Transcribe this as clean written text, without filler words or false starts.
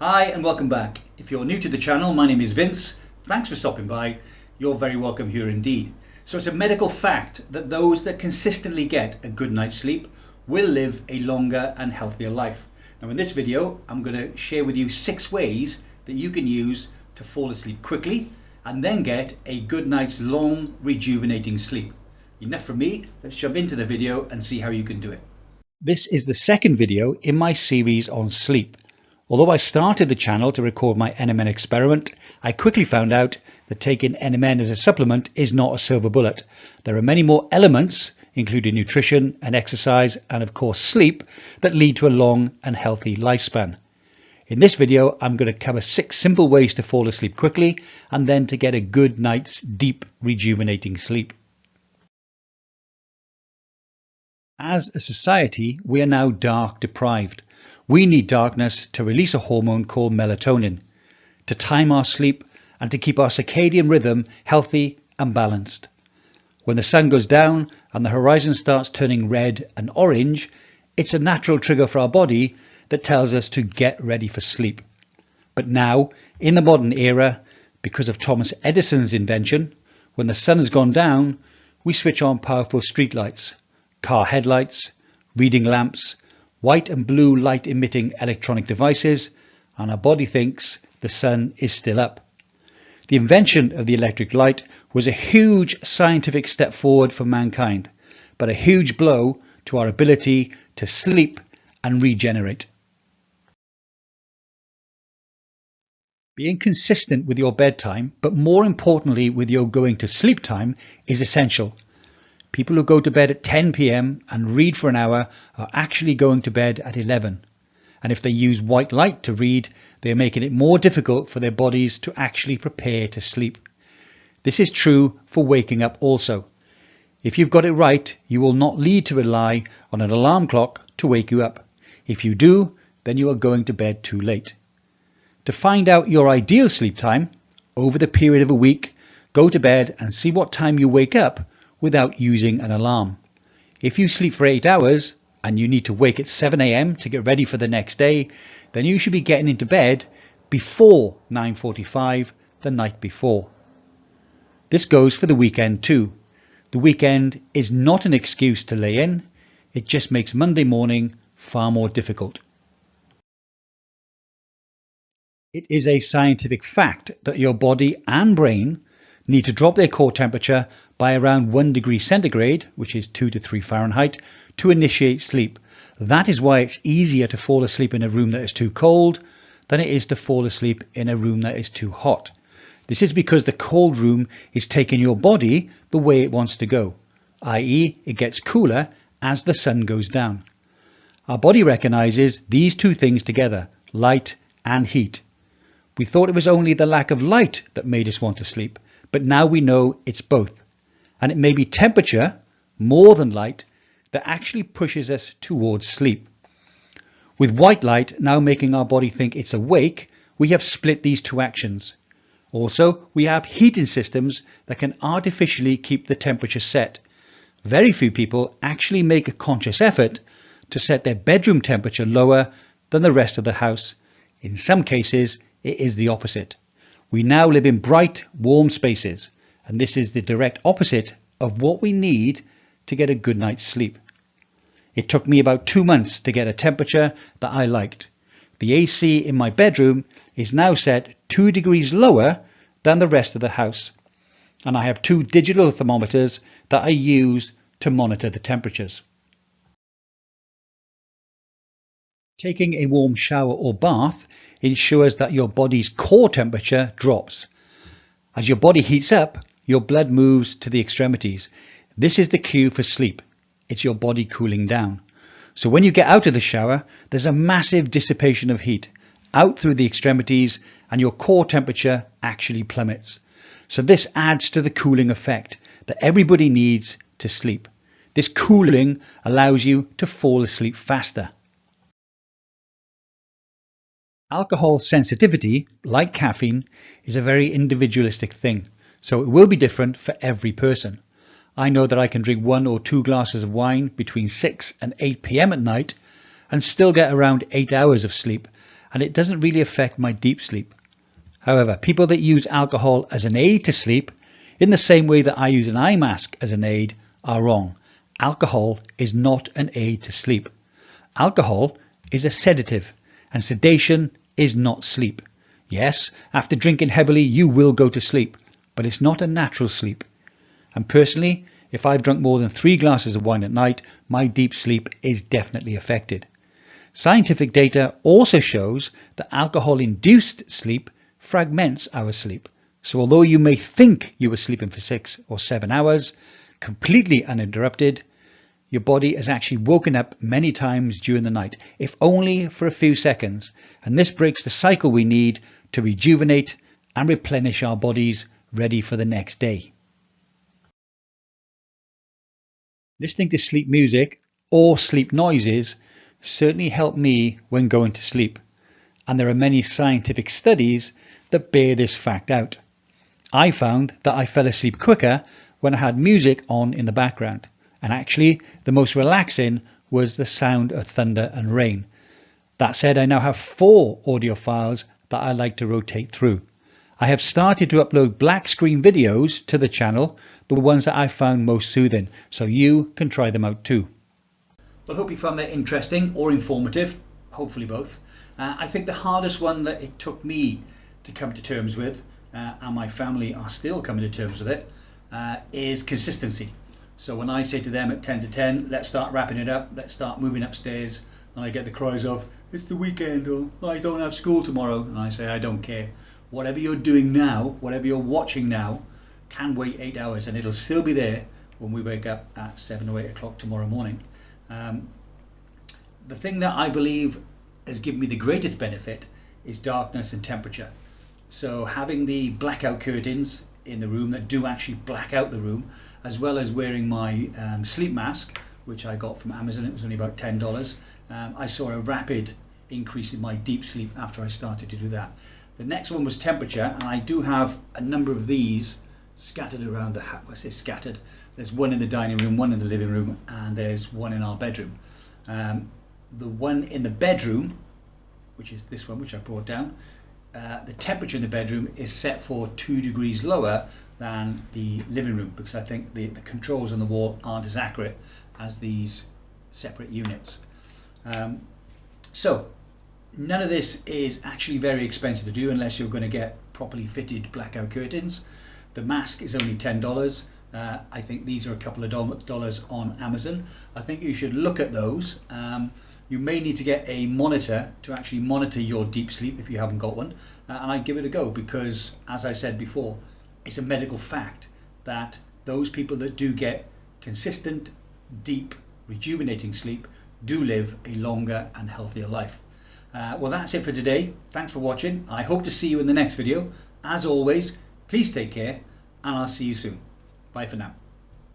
Hi and welcome back. If you're new to the channel, my name is Vince. Thanks for stopping by. You're very welcome here indeed. So it's a medical fact that those that consistently get a good night's sleep will live a longer and healthier life. Now in this video, I'm going to share with you 6 ways that you can use to fall asleep quickly and then get a good night's long, rejuvenating sleep. Enough from me, let's jump into the video and see how you can do it. This is the second video in my series on sleep. Although I started the channel to record my NMN experiment, I quickly found out that taking NMN as a supplement is not a silver bullet. There are many more elements, including nutrition and exercise and of course sleep, that lead to a long and healthy lifespan. In this video, I'm going to cover 6 simple ways to fall asleep quickly and then to get a good night's deep, rejuvenating sleep. As a society, we are now dark deprived. We need darkness to release a hormone called melatonin, to time our sleep and to keep our circadian rhythm healthy and balanced. When the sun goes down and the horizon starts turning red and orange, it's a natural trigger for our body that tells us to get ready for sleep. But now, in the modern era, because of Thomas Edison's invention, when the sun has gone down, we switch on powerful streetlights, car headlights, reading lamps, white and blue light emitting electronic devices, and our body thinks the sun is still up. The invention of the electric light was a huge scientific step forward for mankind, but a huge blow to our ability to sleep and regenerate. Being consistent with your bedtime, but more importantly with your going to sleep time, is essential. People who go to bed at 10 p.m. and read for an hour are actually going to bed at 11. And if they use white light to read, they are making it more difficult for their bodies to actually prepare to sleep. This is true for waking up also. If you've got it right, you will not need to rely on an alarm clock to wake you up. If you do, then you are going to bed too late. To find out your ideal sleep time, over the period of a week, go to bed and see what time you wake up without using an alarm. If you sleep for 8 hours and you need to wake at 7 a.m. to get ready for the next day, then you should be getting into bed before 9:45 the night before. This goes for the weekend too. The weekend is not an excuse to lay in, it just makes Monday morning far more difficult. It is a scientific fact that your body and brain need to drop their core temperature by around 1 degree centigrade, which is 2 to 3 Fahrenheit, to initiate sleep. That is why it's easier to fall asleep in a room that is too cold than it is to fall asleep in a room that is too hot. This is because the cold room is taking your body the way it wants to go, i.e. it gets cooler as the sun goes down. Our body recognizes these two things together, light and heat. We thought it was only the lack of light that made us want to sleep, but now we know it's both. And it may be temperature, more than light, that actually pushes us towards sleep. With white light now making our body think it's awake, we have split these two actions. Also, we have heating systems that can artificially keep the temperature set. Very few people actually make a conscious effort to set their bedroom temperature lower than the rest of the house. In some cases, it is the opposite. We now live in bright, warm spaces, and this is the direct opposite of what we need to get a good night's sleep. It took me about 2 months to get a temperature that I liked. The AC in my bedroom is now set 2 degrees lower than the rest of the house, and I have 2 digital thermometers that I use to monitor the temperatures. Taking a warm shower or bath ensures that your body's core temperature drops. As your body heats up, your blood moves to the extremities. This is the cue for sleep. It's your body cooling down. So when you get out of the shower, there's a massive dissipation of heat out through the extremities and your core temperature actually plummets. So this adds to the cooling effect that everybody needs to sleep. This cooling allows you to fall asleep faster. Alcohol sensitivity, like caffeine, is a very individualistic thing, so it will be different for every person. I know that I can drink 1 or 2 glasses of wine between 6 and 8 p.m. at night and still get around 8 hours of sleep, and it doesn't really affect my deep sleep. However, people that use alcohol as an aid to sleep, in the same way that I use an eye mask as an aid, are wrong. Alcohol is not an aid to sleep. Alcohol is a sedative, and sedation is not sleep. Yes, after drinking heavily you will go to sleep, but it's not a natural sleep. And personally, if I've drunk more than 3 glasses of wine at night, my deep sleep is definitely affected. Scientific data also shows that alcohol-induced sleep fragments our sleep. So although you may think you were sleeping for 6 or 7 hours, completely uninterrupted, your body has actually woken up many times during the night, if only for a few seconds, and this breaks the cycle we need to rejuvenate and replenish our bodies ready for the next day. Listening to sleep music or sleep noises certainly help me when going to sleep, and there are many scientific studies that bear this fact out. I found that I fell asleep quicker when I had music on in the background, and actually the most relaxing was the sound of thunder and rain. That said, I now have 4 audio files that I like to rotate through. I have started to upload black screen videos to the channel, the ones that I found most soothing, so you can try them out too. Well, I hope you found that interesting or informative, hopefully both. I think the hardest one that it took me to come to terms with, and my family are still coming to terms with it, is consistency. So when I say to them at 10 to 10, let's start wrapping it up, let's start moving upstairs, and I get the cries of, it's the weekend, or I don't have school tomorrow, and I say, I don't care. Whatever you're doing now, whatever you're watching now, can wait 8 hours, and it'll still be there when we wake up at 7 or 8 o'clock tomorrow morning. The thing that I believe has given me the greatest benefit is darkness and temperature. So having the blackout curtains in the room that do actually black out the room, as well as wearing my sleep mask, which I got from Amazon, it was only about $10, I saw a rapid increase in my deep sleep after I started to do that. The next one was temperature, and I do have a number of these scattered around the house. I say scattered, there's one in the dining room, one in the living room, and there's one in our bedroom. The one in the bedroom, which is this one, which I brought down, the temperature in the bedroom is set for 2 degrees lower than the living room, because I think the controls on the wall aren't as accurate as these separate units. So none of this is actually very expensive to do unless you're going to get properly fitted blackout curtains. The mask is only $10. I think these are a couple of dollars on Amazon. I think you should look at those. You may need to get a monitor to actually monitor your deep sleep if you haven't got one, and I'd give it a go, because as I said before, it's a medical fact that those people that do get consistent, deep, rejuvenating sleep do live a longer and healthier life. Well, that's it for today. Thanks for watching. I hope to see you in the next video. As always, please take care, and I'll see you soon. Bye for now.